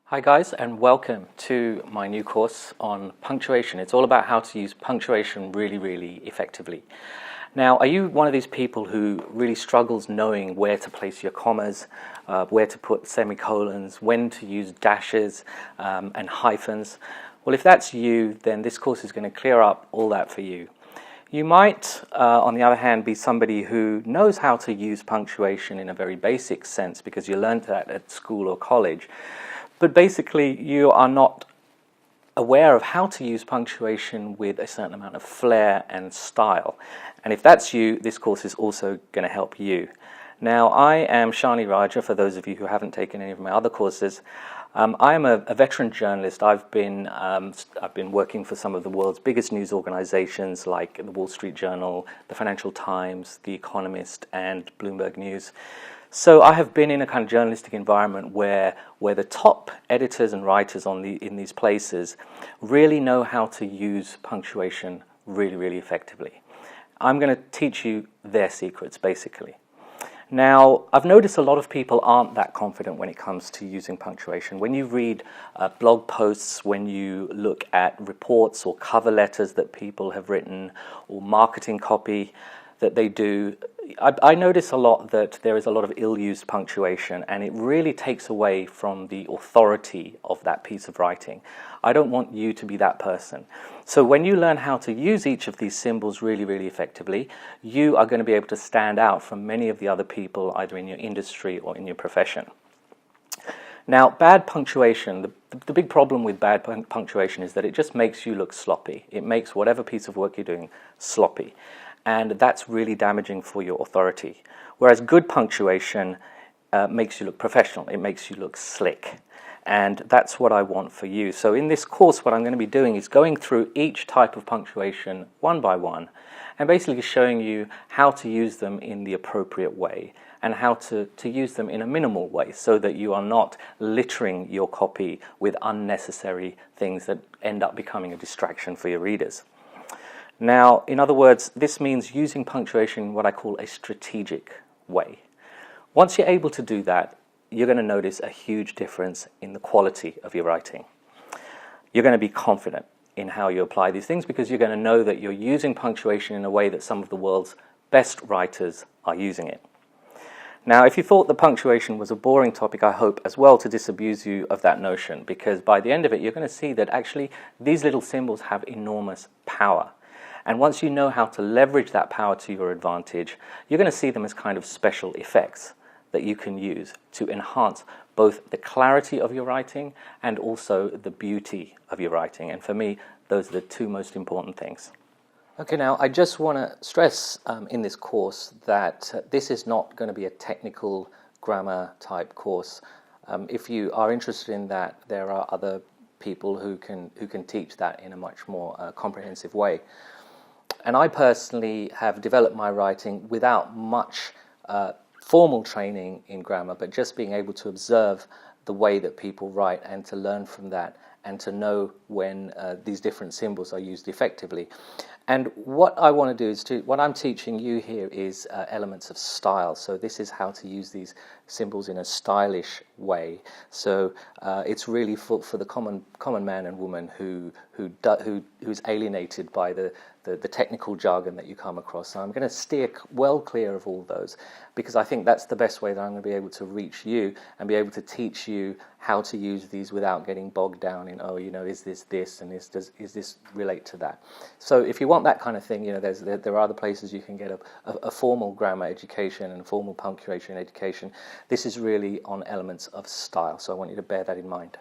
Hi guys, and welcome to my new course on punctuation. It's all about how to use punctuation really effectively. Now, are you one of these people who really struggles knowing where to place your commas, where to put semicolons, when to use dashes and hyphens? Well, if that's you, then this course is going to clear up all that for you. You might, on the other hand, be somebody who knows how to use punctuation in a very basic sense because you learned that at school or college. But basically, you are not aware of how to use punctuation with a certain amount of flair and style. And if that's you, this course is also going to help you. Now, I am Shani Raja, for those of you who haven't taken any of my other courses. I am a veteran journalist. I've been working for some of the world's biggest news organizations like the Wall Street Journal, the Financial Times, The Economist, and Bloomberg News. So I have been in a kind of journalistic environment where the top editors and writers in these places really know how to use punctuation really effectively. I'm going to teach you their secrets, basically. Now, I've noticed a lot of people aren't that confident when it comes to using punctuation. When you read blog posts, when you look at reports or cover letters that people have written, or marketing copy that they do, I notice a lot that there is a lot of ill-used punctuation, and it really takes away from the authority of that piece of writing. I don't want you to be that person. So when you learn how to use each of these symbols really effectively, you are going to be able to stand out from many of the other people either in your industry or in your profession. Now, bad punctuation, the big problem with bad punctuation is that it just makes you look sloppy. It makes whatever piece of work you're doing sloppy. And that's really damaging for your authority. Whereas good punctuation makes you look professional. It makes you look slick. And that's what I want for you. So in this course, what I'm going to be doing is going through each type of punctuation one by one and basically showing you how to use them in the appropriate way and how to use them in a minimal way so that you are not littering your copy with unnecessary things that end up becoming a distraction for your readers. Now, in other words, this means using punctuation in what I call a strategic way. Once you're able to do that, you're going to notice a huge difference in the quality of your writing. You're going to be confident in how you apply these things because you're going to know that you're using punctuation in a way that some of the world's best writers are using it. Now, if you thought the punctuation was a boring topic, I hope as well to disabuse you of that notion, because by the end of it, you're going to see that actually these little symbols have enormous power. And once you know how to leverage that power to your advantage, you're going to see them as kind of special effects that you can use to enhance both the clarity of your writing and also the beauty of your writing. And for me, those are the two most important things. Okay, now I just want to stress in this course that this is not going to be a technical grammar type course. If you are interested in that, there are other people who can teach that in a much more comprehensive way. And I personally have developed my writing without much formal training in grammar, but just being able to observe the way that people write and to learn from that and to know when these different symbols are used effectively. And what I want to do is what I'm teaching you here is elements of style. So this is how to use these symbols in a stylish way. So it's really for the common man and woman who's alienated by the technical jargon that you come across. So I'm going to steer well clear of all those because I think that's the best way that I'm going to be able to reach you and be able to teach you how to use these without getting bogged down in, is this and is this relate to that? So if you want that kind of thing, there are other places you can get a formal grammar education and formal punctuation education. This is really on elements of style, so I want you to bear that in mind.